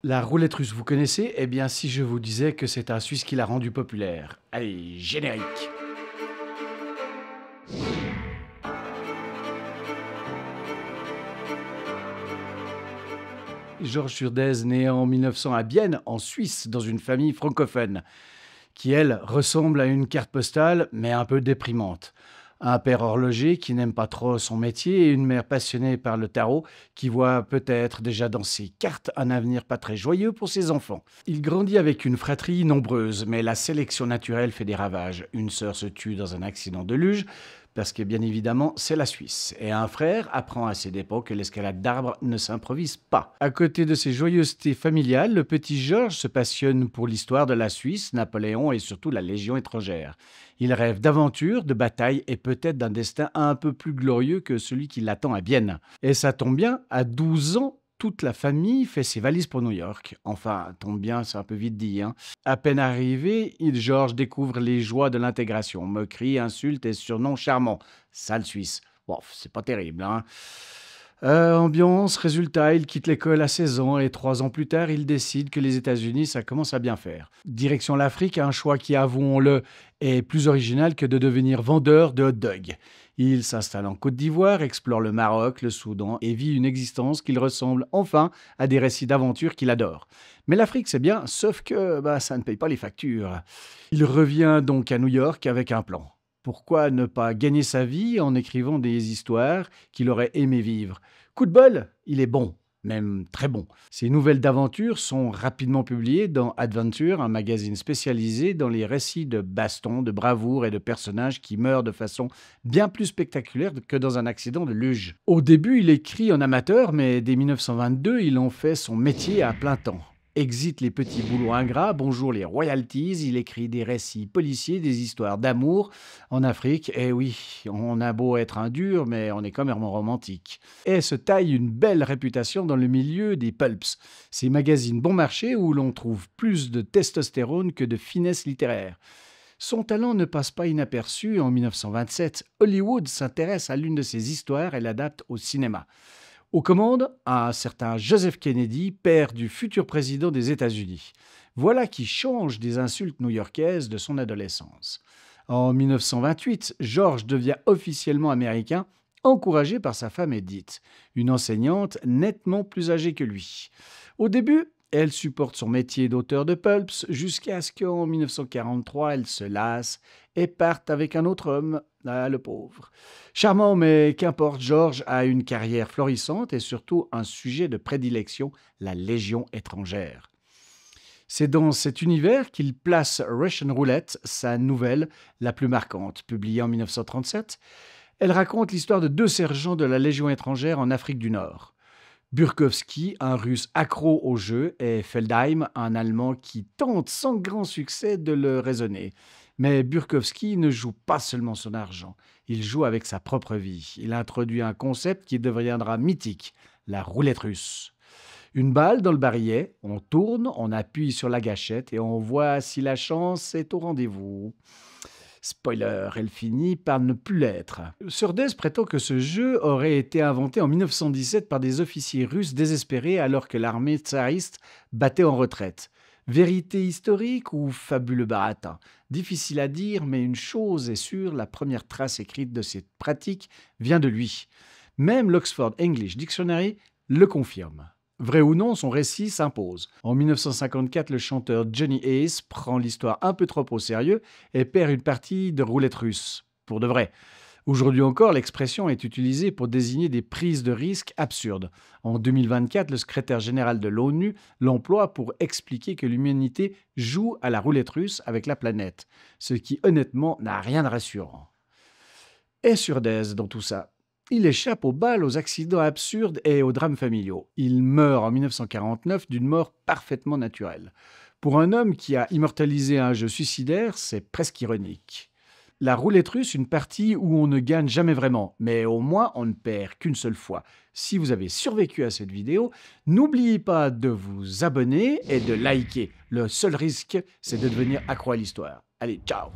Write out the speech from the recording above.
La roulette russe, vous connaissez? Eh bien, si je vous disais que c'est un Suisse qui l'a rendue populaire. Allez, générique! Georges Surdez, né en 1900 à Bienne, en Suisse, dans une famille francophone, qui, elle, ressemble à une carte postale, mais un peu déprimante. Un père horloger qui n'aime pas trop son métier et une mère passionnée par le tarot qui voit peut-être déjà dans ses cartes un avenir pas très joyeux pour ses enfants. Il grandit avec une fratrie nombreuse, mais la sélection naturelle fait des ravages. Une sœur se tue dans un accident de luge, parce que bien évidemment c'est la Suisse. Et un frère apprend à ses dépens que l'escalade d'arbres ne s'improvise pas. À côté de ses joyeusetés familiales, le petit Georges se passionne pour l'histoire de la Suisse, Napoléon et surtout la Légion étrangère. Il rêve d'aventures, de batailles et peut-être d'un destin un peu plus glorieux que celui qui l'attend à Bienne. Et ça tombe bien, à 12 ans, toute la famille fait ses valises pour New York. Enfin, tombe bien, c'est un peu vite dit, hein. À peine arrivé, Georges découvre les joies de l'intégration. Moqueries, insultes et surnoms charmants. Sale Suisse. Bon, c'est pas terrible, hein. Ambiance, résultat, il quitte l'école à 16 ans et 3 ans plus tard, il décide que les États-Unis, ça commence à bien faire. Direction l'Afrique, un choix qui, avouons-le, est plus original que de devenir vendeur de hot-dogs. Il s'installe en Côte d'Ivoire, explore le Maroc, le Soudan et vit une existence qu'il ressemble enfin à des récits d'aventure qu'il adore. Mais l'Afrique, c'est bien, sauf que ça ne paye pas les factures. Il revient donc à New York avec un plan. Pourquoi ne pas gagner sa vie en écrivant des histoires qu'il aurait aimé vivre? Coup de bol, il est bon, même très bon. Ses nouvelles d'aventures sont rapidement publiées dans Adventure, un magazine spécialisé dans les récits de baston, de bravoure et de personnages qui meurent de façon bien plus spectaculaire que dans un accident de luge. Au début, il écrit en amateur, mais dès 1922, il en fait son métier à plein temps. Exit les petits boulots ingrats, bonjour les royalties, il écrit des récits policiers, des histoires d'amour en Afrique. Et oui, on a beau être un dur, mais on est quand même romantique. Et se taille une belle réputation dans le milieu des pulps, ces magazines bon marché où l'on trouve plus de testostérone que de finesse littéraire. Son talent ne passe pas inaperçu. En 1927, Hollywood s'intéresse à l'une de ses histoires et l'adapte au cinéma. Aux commandes, un certain Joseph Kennedy, père du futur président des États-Unis. Voilà qui change des insultes new-yorkaises de son adolescence. En 1928, George devient officiellement américain, encouragé par sa femme Edith, une enseignante nettement plus âgée que lui. Au début, elle supporte son métier d'auteur de pulps jusqu'à ce qu'en 1943, elle se lasse et parte avec un autre homme. Ah, le pauvre. Charmant, mais qu'importe, George a une carrière florissante et surtout un sujet de prédilection, la Légion étrangère. C'est dans cet univers qu'il place Russian Roulette, sa nouvelle la plus marquante, publiée en 1937. Elle raconte l'histoire de 2 sergents de la Légion étrangère en Afrique du Nord. Burkowski, un Russe accro au jeu, et Feldheim, un Allemand qui tente sans grand succès de le raisonner. Mais Burkowski ne joue pas seulement son argent, il joue avec sa propre vie. Il introduit un concept qui deviendra mythique, la roulette russe. Une balle dans le barillet, on tourne, on appuie sur la gâchette et on voit si la chance est au rendez-vous. Spoiler, elle finit par ne plus l'être. Surdez prétend que ce jeu aurait été inventé en 1917 par des officiers russes désespérés alors que l'armée tsariste battait en retraite. Vérité historique ou fabuleux baratin? Difficile à dire, mais une chose est sûre, la première trace écrite de cette pratique vient de lui. Même l'Oxford English Dictionary le confirme. Vrai ou non, son récit s'impose. En 1954, le chanteur Johnny Ace prend l'histoire un peu trop au sérieux et perd une partie de roulette russe. Pour de vrai. Aujourd'hui encore, l'expression est utilisée pour désigner des prises de risques absurdes. En 2024, le secrétaire général de l'ONU l'emploie pour expliquer que l'humanité joue à la roulette russe avec la planète, ce qui honnêtement n'a rien de rassurant. Et Surdez dans tout ça? Il échappe aux balles, aux accidents absurdes et aux drames familiaux. Il meurt en 1949 d'une mort parfaitement naturelle. Pour un homme qui a immortalisé un jeu suicidaire, c'est presque ironique. La roulette russe, une partie où on ne gagne jamais vraiment, mais au moins on ne perd qu'une seule fois. Si vous avez survécu à cette vidéo, n'oubliez pas de vous abonner et de liker. Le seul risque, c'est de devenir accro à l'histoire. Allez, ciao!